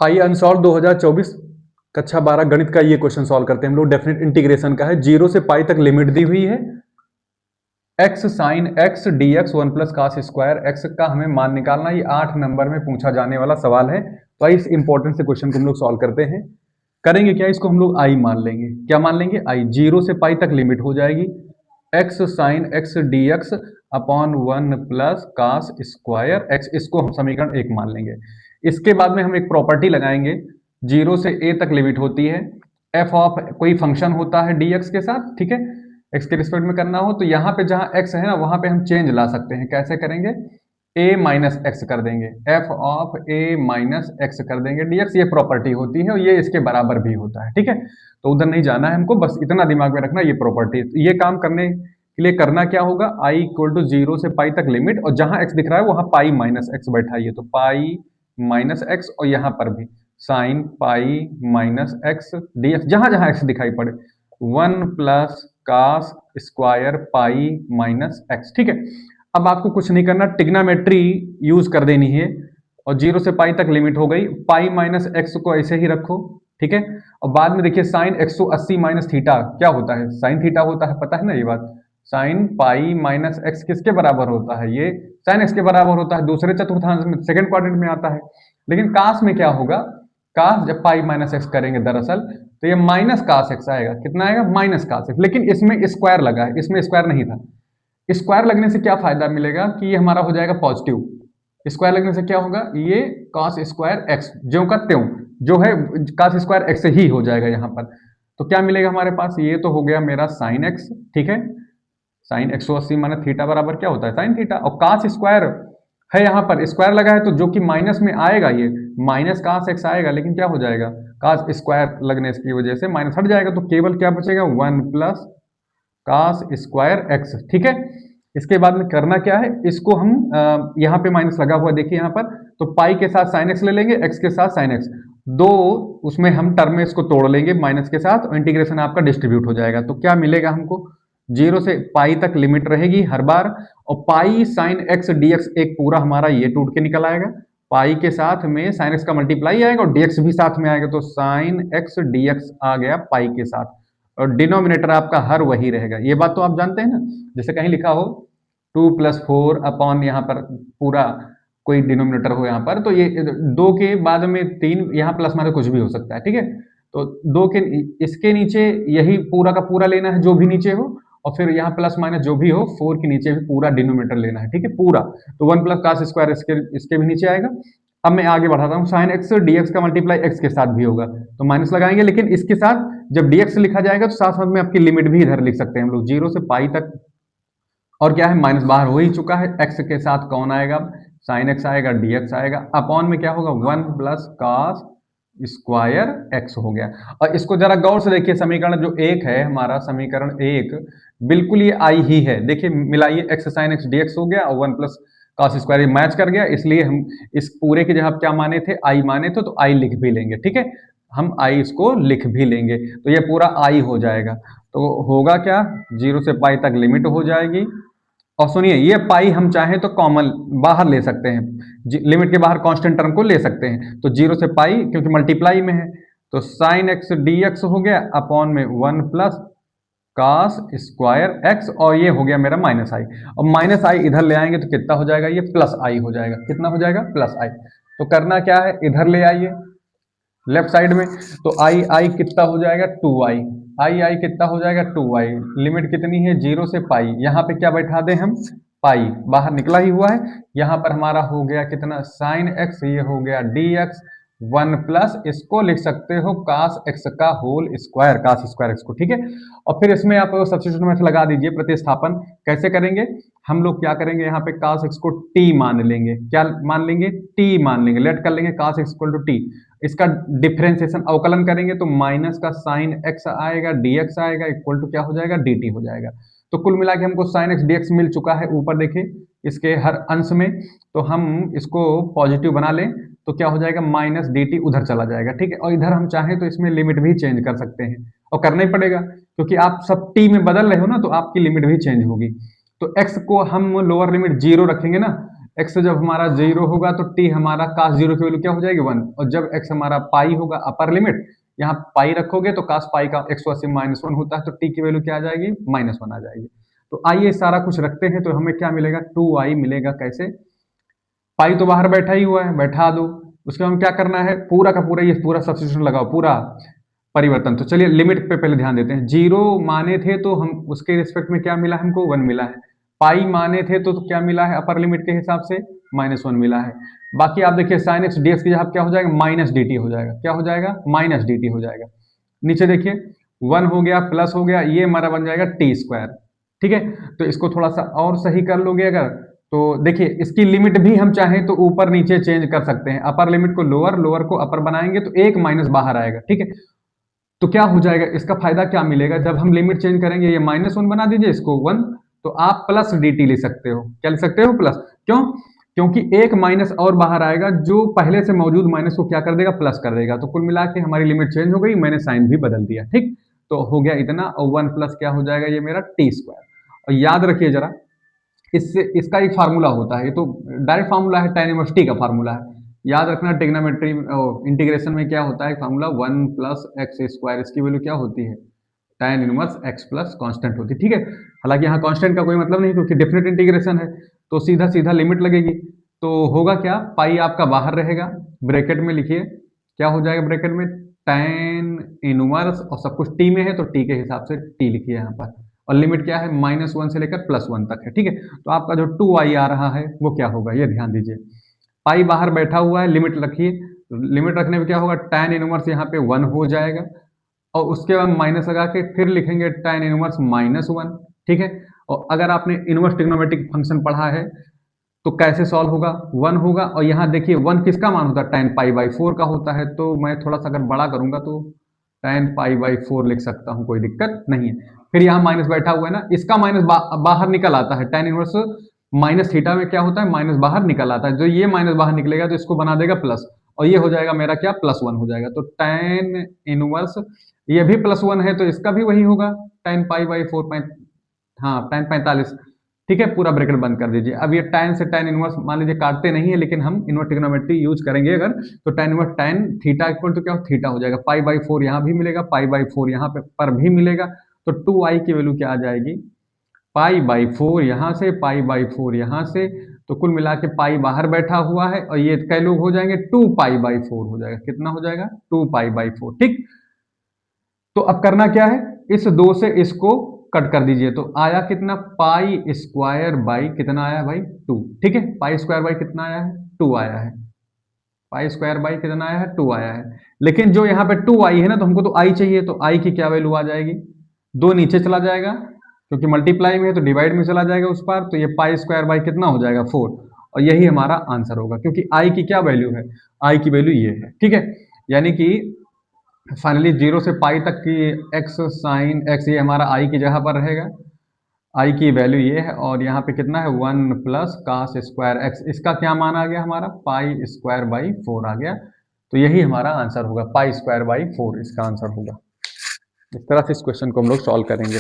आइए अनसॉल्व 2024 कक्षा 12 गणित का ये क्वेश्चन सॉल्व करते हैं हम लोग। डेफिनेट इंटीग्रेशन का है। 0 से पाई तक लिमिट दी हुई है। x sine x dx 1 plus cos square x का हमें मान निकालना। ये 8 नंबर में पूछा जाने वाला सवाल है। तो इस इंपॉर्टेंट से क्वेश्चन को हम लोग सॉल्व करते हैं। करेंगे क्या, इसको हम लोग i मान लेंगे। क्या मान लेंगे? i। 0 से पाई तक लिमिट हो जाएगी x sine x dx upon 1 plus cos square x। इसको हम समीकरण 1 मान लेंगे। इसके बाद में हम एक प्रॉपर्टी लगाएंगे। 0 से a तक लिमिट होती है। f ऑफ कोई फंक्शन होता है dx के साथ, ठीक है, x के रिस्पेक्ट में करना हो तो यहाँ पे जहाँ x है ना वहां पे हम चेंज ला सकते हैं। कैसे करेंगे? a माइनस एक्स कर देंगे, f of a minus x कर देंगे dx। ये प्रॉपर्टी होती है और ये इसके बराबर भी होता है, ठीक है। तो उधर नहीं जाना है हमको, बस इतना दिमाग में रखना, ये प्रॉपर्टी। ये काम करने के लिए करना क्या होगा, i इक्वल टू 0 से पाई तक लिमिट, और जहां x दिख रहा है वहां पाई माइनस एक्स बैठाइए, तो पाई माइनस एक्स, और यहाँ पर भी sine pi minus x dx, जहां जहां x दिखाई पड़े 1 plus cos square pi minus x, ठीक है। अब आपको कुछ नहीं करना, टिग्नामेट्री यूज कर देनी है, और 0 से पाई तक लिमिट हो गई। पाई माइनस एक्स को ऐसे ही रखो, ठीक है। और बाद में देखिए साइन 180 माइनस थीटा क्या होता है, साइन थीटा होता है, पता है ना ये बात। साइन पाई माइनस एक्स किसके बराबर होता है? ये साइन एक्स के बराबर होता है। दूसरे चतुर्थांश में, सेकंड क्वाड्रेंट में आता है। लेकिन कास में क्या होगा, कास जब पाई माइनस एक्स करेंगे दरअसल, तो ये माइनस कास एक्स आएगा। कितना आएगा? Minus cos x. लेकिन इसमें स्क्वायर लगा है, इसमें स्क्वायर नहीं था। स्क्वायर लगने से क्या फायदा मिलेगा कि ये हमारा हो जाएगा पॉजिटिव। स्क्वायर लगने से क्या होगा, ये cos स्क्वायर एक्स ज्यों का त्यों जो है cos स्क्वायर एक्स ही हो जाएगा यहाँ पर। तो क्या मिलेगा हमारे पास, ये तो हो गया मेरा साइन एक्स, ठीक है। साइन 180 माइनस थीटा बराबर क्या होता है, साइन थीटा। और cos स्क्वायर है, यहाँ पर स्क्वायर लगा है तो जो कि माइनस में आएगा, ये माइनस कास एक्स आएगा, लेकिन क्या हो जाएगा, कास स्क्वायर लगने की वजह से माइनस हट जाएगा, तो केवल क्या बचेगा, 1 प्लस कास स्क्वायर एक्स, ठीक है। इसके बाद में करना क्या है, इसको हम यहाँ पे माइनस लगा हुआ देखिए यहाँ पर, तो पाई के साथ साइन एक्स ले लेंगे, एक्स के साथ साइन एक्स, दो उसमें हम टर्म में इसको तोड़ लेंगे माइनस के साथ, और इंटीग्रेशन आपका डिस्ट्रीब्यूट हो जाएगा। तो क्या मिलेगा हमको, 0 से पाई तक लिमिट रहेगी हर बार, और पाई साइन एक्स डीएक्स एक पूरा हमारा ये टूट के निकल आएगा। पाई के साथ में साइन एक्स का मल्टीप्लाई आएगा और डीएक्स भी साथ में आएगा, तो साइन एक्स डीएक्स आ गया पाई के साथ, और डिनोमिनेटर आपका हर वही रहेगा। ये बात तो आप जानते हैं ना, जैसे कहीं लिखा हो 2 प्लस 4 अपॉन यहाँ पर पूरा कोई डिनोमिनेटर हो यहाँ पर, तो ये 2 के बाद में 3 यहाँ प्लस माइनस कुछ भी हो सकता है, ठीक है। तो 2 के इसके नीचे यही पूरा का पूरा लेना है जो भी नीचे हो, और फिर यहाँ प्लस माइनस जो भी हो 4 के नीचे भी पूरा डिनोमिनेटर लेना है, ठीक है, पूरा। तो 1 प्लस कास स्क्वायर इसके भी नीचे आएगा। अब मैं आगे बढ़ाता हूँ, साइन एक्स डीएक्स का मल्टीप्लाई एक्स के साथ भी होगा, तो माइनस लगाएंगे, लेकिन इसके साथ जब dx लिखा जाएगा तो साथ साथ में आपकी लिमिट भी इधर लिख सकते हैं हम लोग, 0 से पाई तक। और क्या है, माइनस बाहर हो ही चुका है, x के साथ कौन आएगा, साइन एक्स आएगा, dx आएगा, अपॉन में क्या होगा, 1 प्लस कास स्क्वायर एक्स हो गया। और इसको जरा गौर से देखिए, समीकरण जो 1 है हमारा, समीकरण 1 बिल्कुल ये आई ही है। देखिए मिलाइए, x साइन एक्स dx हो गया और 1 प्लस कास स्क्वायर मैच कर गया, इसलिए हम इस पूरे के जगह क्या माने थे, आई माने थे, तो आई लिख भी लेंगे, ठीक है। हम आई इसको लिख भी लेंगे, तो ये पूरा आई हो जाएगा। तो होगा क्या, 0 से पाई तक लिमिट हो जाएगी। और सुनिए, ये पाई हम चाहें तो कॉमन बाहर ले सकते हैं, लिमिट के बाहर कांस्टेंट टर्म को ले सकते हैं। तो 0 से पाई क्योंकि मल्टीप्लाई में है, तो साइन एक्स dx हो गया अपॉन में 1 प्लस कास स्क्वायर एक्स, और ये हो गया मेरा माइनस आई। और माइनस आई इधर ले आएंगे तो कितना हो जाएगा, ये प्लस आई हो जाएगा। कितना हो जाएगा, प्लस आई। तो करना क्या है, इधर ले आइए लेफ्ट साइड में, तो आई आई कितना हो जाएगा, 2i। आई आई कितना हो जाएगा, 2i। लिमिट कितनी है, 0 से पाई, यहाँ पे क्या बैठा दें हम, पाई बाहर निकला ही हुआ है। यहाँ पर हमारा हो गया कितना, साइन एक्स, ये हो गया dx, 1 प्लस इसको लिख सकते हो कास एक्स का whole square, cos square x को, ठीक है। और फिर इसमें आप सब्स्टिट्यूट मेथड लगा दीजिए, प्रतिस्थापन कैसे करेंगे, हम लोग क्या करेंगे, यहाँ पे कास एक्स को t मान लेंगे। क्या मान लेंगे, t मान लेंगे, लेट कर लेंगे कास एक्स इक्वल टू t। इसका डिफरेंशिएशन अवकलन करेंगे तो माइनस का साइन एक्स आएगा, dx आएगा, इक्वल टू क्या हो जाएगा, dt हो जाएगा। तो कुल मिला के हमको साइन एक्स dx मिल चुका है ऊपर देखिए इसके हर अंश में, तो हम इसको पॉजिटिव बना लें तो क्या हो जाएगा, माइनस dt उधर चला जाएगा, ठीक है। और इधर हम चाहें तो इसमें लिमिट भी चेंज कर सकते हैं, और करना ही पड़ेगा क्योंकि आप सब t में बदल रहे हो ना, तो आपकी लिमिट भी चेंज होगी। तो x को हम लोअर लिमिट 0 रखेंगे ना, x जब हमारा 0 होगा तो t हमारा cos 0 की वैल्यू क्या हो जाएगी 1, और जब x हमारा पाई होगा अपर लिमिट, यहाँ पाई रखोगे तो cos पाई का 180 माइनस 1 होता है, तो t की वैल्यू क्या आ जाएगी -1 आ जाएगी। तो आइए सारा कुछ रखते हैं, तो हमें क्या मिलेगा 2i मिलेगा। कैसे? पाई तो बाहर बैठा ही हुआ है, बैठा दो। उसके बाद क्या करना है, पूरा का पूरा ये पूरा सब्स्टिट्यूशन लगाओ, पूरा परिवर्तन। तो चलिए लिमिट पे पहले ध्यान देते हैं। 0 माने थे तो हम उसके रिस्पेक्ट में क्या मिला हमको 1 मिला है। पाई माने थे तो क्या मिला है अपर लिमिट के हिसाब से -1 मिला है। बाकी आप देखिए sin x dx की जगह क्या हो जाएगा -dt हो जाएगा। क्या हो जाएगा -dt हो जाएगा। नीचे देखिए 1 हो गया प्लस हो गया, ये हमारा बन जाएगा t स्क्वायर। ठीक है, तो इसको थोड़ा सा और सही कर लोगे अगर, तो देखिए इसकी लिमिट भी हम चाहें तो ऊपर नीचे चेंज कर सकते हैं। अपर लिमिट को लोअर, लोअर को अपर बनाएंगे तो एक माइनस बाहर आएगा। ठीक है, तो क्या हो जाएगा, इसका फायदा क्या मिलेगा, जब हम लिमिट चेंज करेंगे, ये -1 बना दीजिए इसको 1, तो आप प्लस dt ले सकते हो। क्या ले सकते हो प्लस, क्यों? क्योंकि एक माइनस और बाहर आएगा जो पहले से मौजूद माइनस को क्या कर देगा प्लस कर देगा। तो कुल मिला के हमारी लिमिट चेंज हो गई, मैंने साइन भी बदल दिया। ठीक, तो हो गया इतना, और 1 प्लस क्या हो जाएगा ये मेरा टी स्क्वायर। और याद रखिए जरा, इससे इसका एक फार्मूला होता है, ये तो डायरेक्ट फार्मूला है, tan इनवर्स टी का फार्मूला है। याद रखना ट्रिग्नोमेट्री इंटीग्रेशन में क्या होता है फार्मूला 1 प्लस एक्स स्क्वायर, इसकी वैल्यू क्या होती है tan inverse x plus constant होती है। ठीक है, हालांकि यहाँ कांस्टेंट का कोई मतलब नहीं क्योंकि डेफिनेट इंटीग्रेशन है, तो सीधा सीधा लिमिट लगेगी। तो होगा क्या, पाई आपका बाहर रहेगा, ब्रैकेट में लिखिए क्या हो जाएगा ब्रैकेट में tan इनवर्स, और सब कुछ t में है तो t के हिसाब से t लिखिए यहाँ पर, और लिमिट क्या है -1 से लेकर +1 तक है। ठीक है, तो आपका जो 2i आ रहा है वो क्या होगा ये ध्यान दीजिए। पाई बाहर बैठा हुआ है, लिमिट रखिए, लिमिट रखने में क्या होगा tan इनवर्स यहाँ पे 1 हो जाएगा, और उसके बाद माइनस लगा के फिर लिखेंगे tan इनवर्स -1। ठीक है, और अगर आपने इनवर्स ट्रिग्नोमेट्रिक फंक्शन पढ़ा है तो कैसे सॉल्व होगा, 1 होगा, और यहाँ देखिए 1 किसका मान होता है tan π/4 का होता है, तो मैं थोड़ा सा अगर बड़ा करूंगा तो tan π/4 लिख सकता हूँ, कोई दिक्कत नहीं है। फिर यहाँ माइनस बैठा हुआ है ना, इसका माइनस बाहर निकल आता है, tan इनवर्स माइनस थीटा में क्या होता है माइनस बाहर निकल आता है, जो ये माइनस बाहर निकलेगा तो इसको बना देगा प्लस, और ये हो जाएगा मेरा क्या +1 हो जाएगा। तो tan इनवर्स ये भी +1 है तो इसका भी वही होगा tan π/4, हाँ tan 45। ठीक है, पूरा ब्रैकेट बंद कर दीजिए। अब ये tan से tan इनवर्स मान लीजिए काटते नहीं है, लेकिन हम इनवर्स ट्रिग्नोमेट्री यूज करेंगे अगर, तो tan inverse tan theta equal to क्या हो थीटा हो जाएगा, π/4 यहाँ भी मिलेगा, π/4 यहाँ पे पर भी मिलेगा, तो 2i की वैल्यू क्या आ जाएगी π/4 यहाँ से, π/4 यहाँ से, तो कुल मिला के पाई बाहर बैठा हुआ है, और ये कई लोग हो जाएंगे 2π/4 हो जाएगा। कितना हो जाएगा 2π/4। ठीक, तो अब करना क्या है, इस 2 से इसको कट कर दीजिए, तो आया कितना पाई स्क्वायर बाई कितना आया भाई 2। ठीक है, पाई स्क्वायर बाई कितना आया है 2 आया है, पाई स्क्वायर बाई कितना आया है 2 आया है। लेकिन जो यहाँ पे 2 आई है ना, तो हमको तो आई चाहिए, तो आई की क्या वैल्यू आ जाएगी, 2 नीचे चला जाएगा क्योंकि मल्टीप्लाई में है तो डिवाइड में चला जाएगा उस पार, तो ये पाई स्क्वायर बाई कितना हो जाएगा 4, और यही हमारा आंसर होगा क्योंकि आई की क्या वैल्यू है, आई की वैल्यू ये है। ठीक है, यानी कि फाइनली 0 से पाई तक की x साइन x ये हमारा i की जगह पर रहेगा, i की वैल्यू ये है, और यहाँ पे कितना है 1 प्लस कास स्क्वायर x, इसका क्या मान आ गया हमारा पाई स्क्वायर बाई 4 आ गया, तो यही हमारा आंसर होगा पाई स्क्वायर बाई 4 इसका आंसर होगा। इस तरह से इस क्वेश्चन को हम लोग सॉल्व करेंगे।